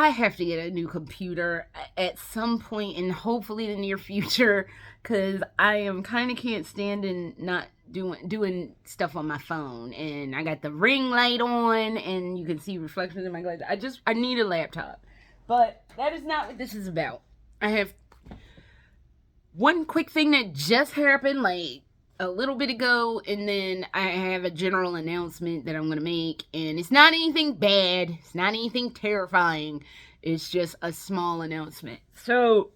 I have to get a new computer at some point, and hopefully the near future, because I am kind of can't stand in not doing stuff on my phone. And I got the ring light on, and you can see reflections in my glass. I need a laptop, but that is not what this is about. I have one quick thing that just happened, like a little bit ago, and then I have a general announcement that I'm going to make, and it's not anything bad, it's not anything terrifying, it's just a small announcement. So,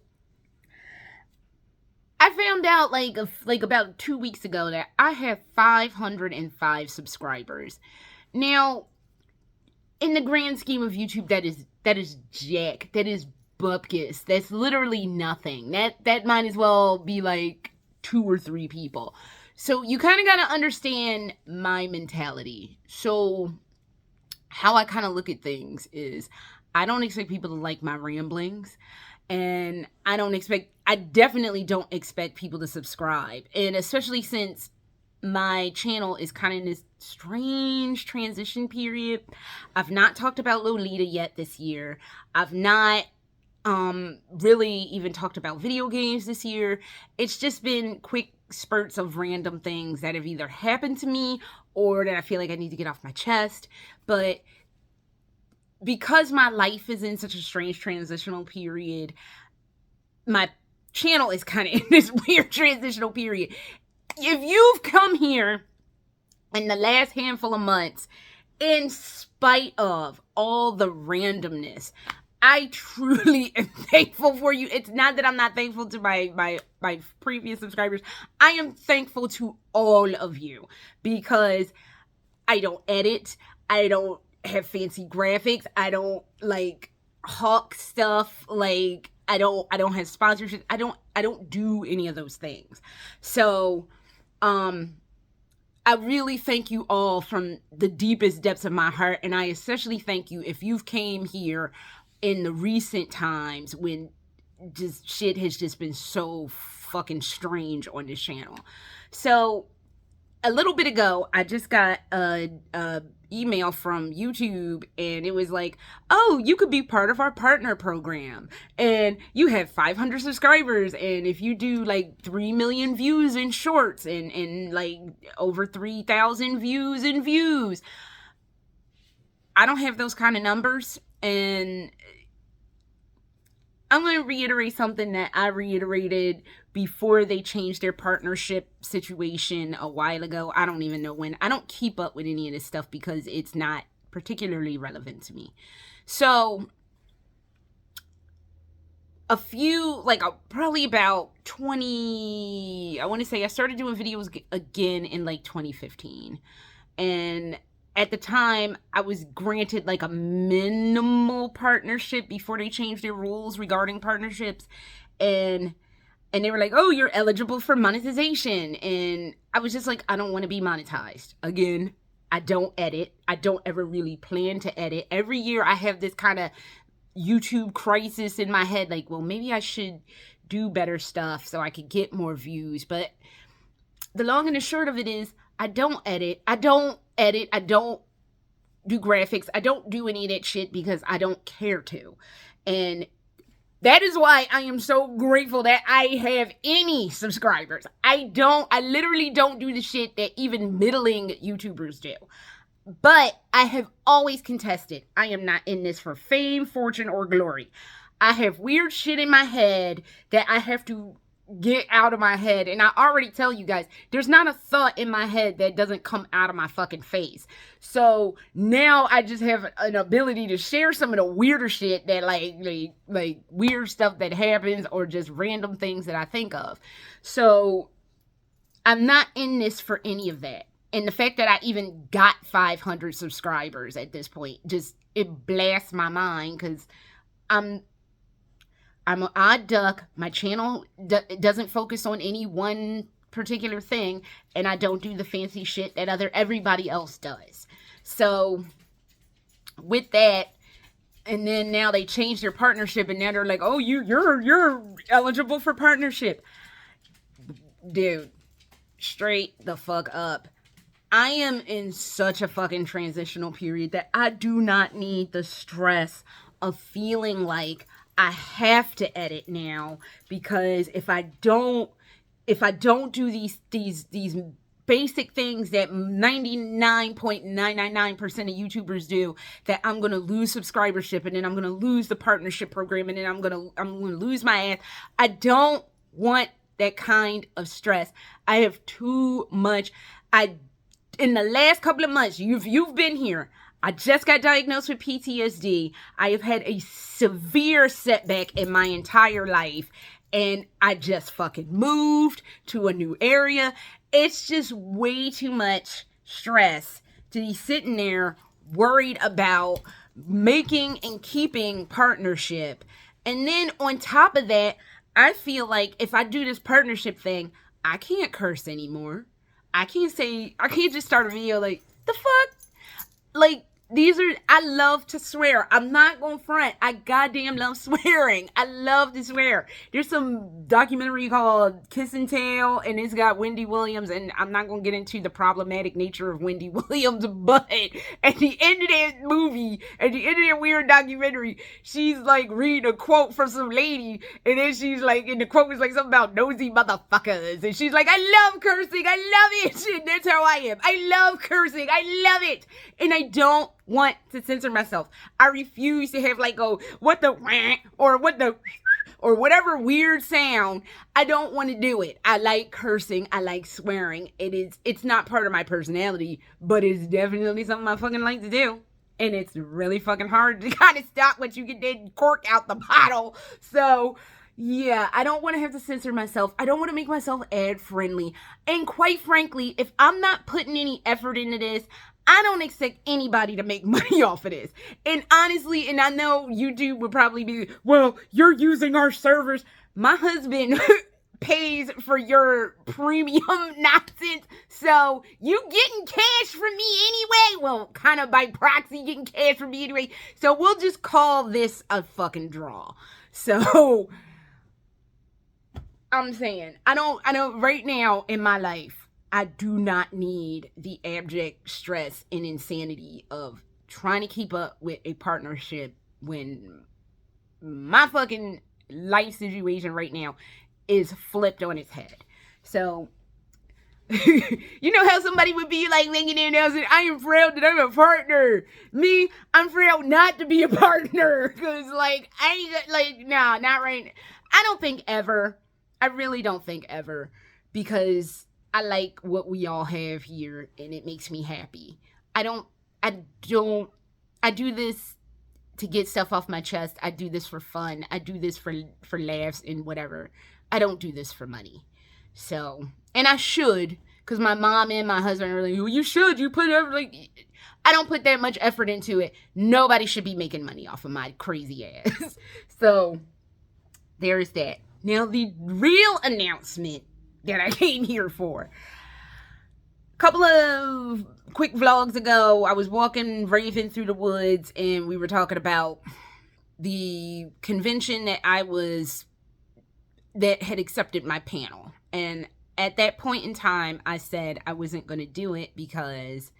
I found out like about 2 weeks ago that I have 505 subscribers. Now, in the grand scheme of YouTube, that is jack, that is bupkis, that's literally nothing. That might as well be like 2 or 3 people. So you kind of got to understand my mentality. So how I kind of look at things is I don't expect people to like my ramblings, and I definitely don't expect people to subscribe. And especially since my channel is kind of in this strange transition period. I've not talked about Lolita yet this year. I've not really even talked about video games this year. It's just been quick spurts of random things that have either happened to me or that I feel like I need to get off my chest. But because my life is in such a strange transitional period, my channel is kind of in this weird transitional period. If you've come here in the last handful of months, in spite of all the randomness, I truly am thankful for you. It's not that I'm not thankful to my previous subscribers. I am thankful to all of you because I don't edit. I don't have fancy graphics. I don't like hawk stuff. Like I don't have sponsorships. I don't do any of those things. So, I really thank you all from the deepest depths of my heart, and I especially thank you if you've came here in the recent times when just shit has just been so fucking strange on this channel. So a little bit ago, I just got a email from YouTube, and it was like, oh, you could be part of our partner program, and you have 500 subscribers, and if you do like 3 million views in shorts and like over 3,000 views. I don't have those kind of numbers, and I'm going to reiterate something that I reiterated before they changed their partnership situation a while ago. I don't even know when. I don't keep up with any of this stuff because it's not particularly relevant to me. So, probably about 20, I want to say I started doing videos again in like 2015. And at the time, I was granted like a minimal partnership before they changed their rules regarding partnerships. And they were like, oh, you're eligible for monetization. And I was just like, I don't want to be monetized. Again, I don't edit. I don't ever really plan to edit. Every year I have this kind of YouTube crisis in my head. Like, well, maybe I should do better stuff so I could get more views. But the long and the short of it is, I don't edit. I don't do graphics. I don't do any of that shit because I don't care to. And that is why I am so grateful that I have any subscribers. I literally don't do the shit that even middling YouTubers do. But I have always contested. I am not in this for fame, fortune, or glory. I have weird shit in my head that I have to get out of my head. And I already tell you guys, there's not a thought in my head that doesn't come out of my fucking face. So now I just have an ability to share some of the weirder shit that like weird stuff that happens or just random things that I think of. So I'm not in this for any of that. And the fact that I even got 500 subscribers at this point, it blasts my mind because I'm an odd duck. My channel doesn't focus on any one particular thing, and I don't do the fancy shit that everybody else does. So with that, and then now they changed their partnership, and now they're like, oh, you're eligible for partnership. Dude, straight the fuck up. I am in such a fucking transitional period that I do not need the stress of feeling like I have to edit now, because if I don't do these basic things that 99.999% of YouTubers do, that I'm going to lose subscribership, and then I'm going to lose the partnership program, and then I'm going to lose my ass. I don't want that kind of stress. I have too much. In the last couple of months, you've been here. I just got diagnosed with PTSD. I have had a severe setback in my entire life, and I just fucking moved to a new area. It's just way too much stress to be sitting there worried about making and keeping partnership. And then on top of that, I feel like if I do this partnership thing, I can't curse anymore. I can't just start a video like, the fuck? Like, I love to swear. I'm not gonna front. I goddamn love swearing. I love to swear. There's some documentary called Kiss and Tell, and it's got Wendy Williams, and I'm not gonna get into the problematic nature of Wendy Williams, but at the end of that movie, at the end of that weird documentary, she's like reading a quote from some lady, and then she's like, and the quote was like something about nosy motherfuckers, and she's like, I love cursing, I love it, and that's how I am. I love cursing, I love it, and I don't want to censor myself. I refuse to have like what the or what the or whatever weird sound. I don't want to do it. I like cursing. I like swearing. It's not part of my personality, but it's definitely something I fucking like to do. And it's really fucking hard to kind of stop once you get that cork out the bottle. So yeah, I don't want to have to censor myself. I don't want to make myself ad friendly. And quite frankly, if I'm not putting any effort into this, I don't expect anybody to make money off of this. And honestly, and I know YouTube would probably be, well, you're using our servers. My husband pays for your premium nonsense, so you getting cash from me anyway. Well, kind of by proxy getting cash from me anyway. So we'll just call this a fucking draw. So I'm saying, I don't right now in my life, I do not need the abject stress and insanity of trying to keep up with a partnership when my fucking life situation right now is flipped on its head. So, you know how somebody would be like making an announcement, I am proud that I'm a partner. Me, I'm proud not to be a partner. Because, like, nah, not right now. I don't think ever. I really don't think ever. Because I like what we all have here, and it makes me happy. I do this to get stuff off my chest. I do this for fun. I do this for laughs and whatever. I don't do this for money. So, and I should, because my mom and my husband are like, well, you should. You put like, I don't put that much effort into it. Nobody should be making money off of my crazy ass. So, there's that. Now, the real announcement that I came here for. A couple of quick vlogs ago, I was raving through the woods, and we were talking about the convention that had accepted my panel. And at that point in time, I said I wasn't going to do it because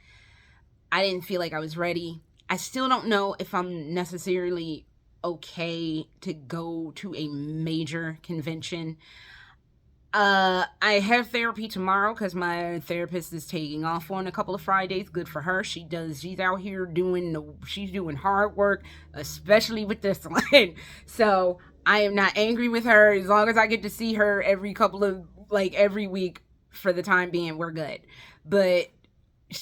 I didn't feel like I was ready. I still don't know if I'm necessarily okay to go to a major convention. I have therapy tomorrow because my therapist is taking off on a couple of Fridays. Good for her. She's out here she's doing hard work, especially with this one. So I am not angry with her. As long as I get to see her every week for the time being, we're good. But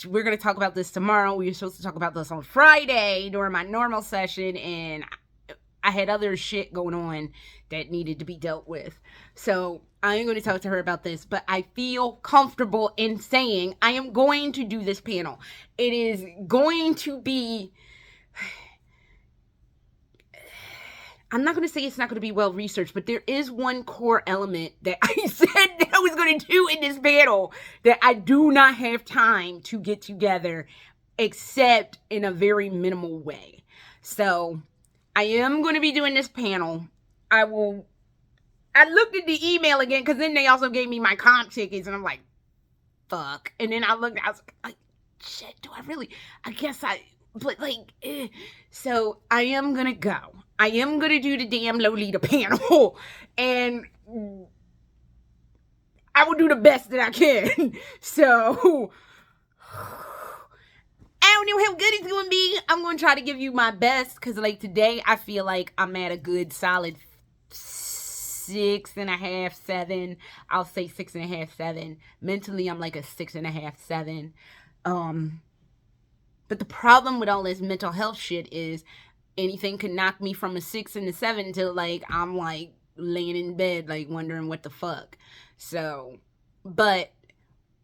we're going to talk about this tomorrow. We were supposed to talk about this on Friday during my normal session, and I had other shit going on that needed to be dealt with. So I am going to talk to her about this, but I feel comfortable in saying I am going to do this panel. It is going to be, I'm not going to say it's not going to be well researched, but there is one core element that I said that I was going to do in this panel that I do not have time to get together except in a very minimal way. So I am going to be doing this panel. I looked at the email again, because then they also gave me my comp tickets, and I'm like, fuck. And then I was like, shit, do I really? I guess but like, so I am gonna go. I am gonna do the damn Lolita panel, and I will do the best that I can. So I don't know how good it's gonna be. I'm gonna try to give you my best, because like today I feel like I'm at a good solid 6.5, 7. I'll say 6.5, 7. Mentally I'm like a 6.5, 7. But the problem with all this mental health shit is anything could knock me from a 6 and a 7 till like I'm like laying in bed like wondering what the fuck. So, but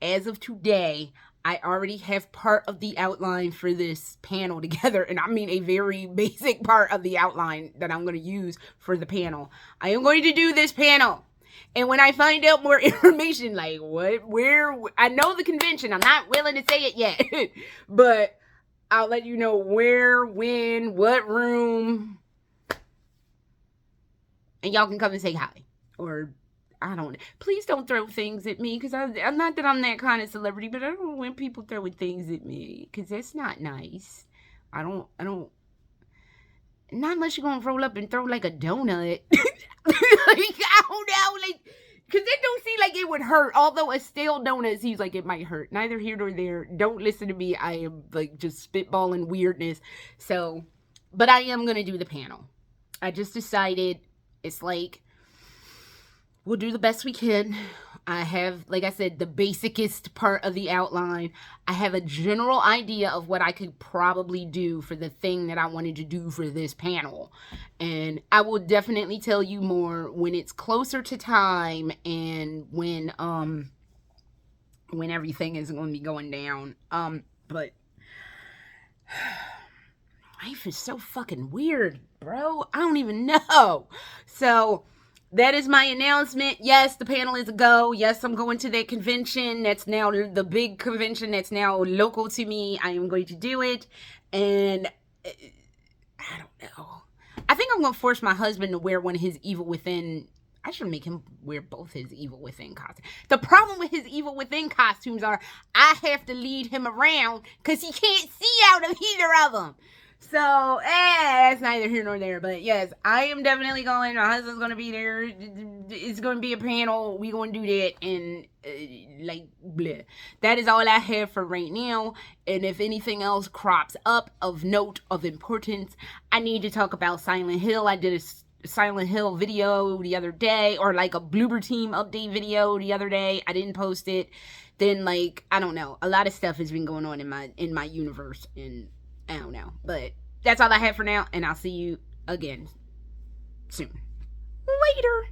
as of today, I already have part of the outline for this panel together, and I mean a very basic part of the outline that I'm going to use for the panel. I am going to do this panel, and when I find out more information, like where, I know the convention, I'm not willing to say it yet, but I'll let you know where, when, what room, and y'all can come and say hi, or I don't. Please don't throw things at me, because I'm not that I'm that kind of celebrity, but I don't want people throwing things at me, because that's not nice. I don't. Not unless you're gonna roll up and throw like a donut. Like, I don't know, like, because it don't seem like it would hurt. Although a stale donut seems like it might hurt. Neither here nor there. Don't listen to me. I am like just spitballing weirdness. So, but I am gonna do the panel. I just decided it's like, we'll do the best we can. I have, like I said, the basicest part of the outline. I have a general idea of what I could probably do for the thing that I wanted to do for this panel. And I will definitely tell you more when it's closer to time and when everything is going to be going down. But life is so fucking weird, bro. I don't even know. So that is my announcement. Yes, the panel is a go. Yes, I'm going to that convention. That's now the big convention that's now local to me. I am going to do it. And I don't know. I think I'm going to force my husband to wear one of his Evil Within. I should make him wear both his Evil Within costumes. The problem with his Evil Within costumes are I have to lead him around because he can't see out of either of them. So, that's neither here nor there. But yes, I am definitely going. My husband's going to be there. It's going to be a panel. We're going to do that. And, like, bleh. That is all I have for right now. And if anything else crops up of note, of importance, I need to talk about Silent Hill. I did a Silent Hill video the other day. Or, like, a Bloober Team update video the other day. I didn't post it. Then, like, I don't know. A lot of stuff has been going on in my universe. And I don't know, but that's all I have for now, and I'll see you again soon. Later.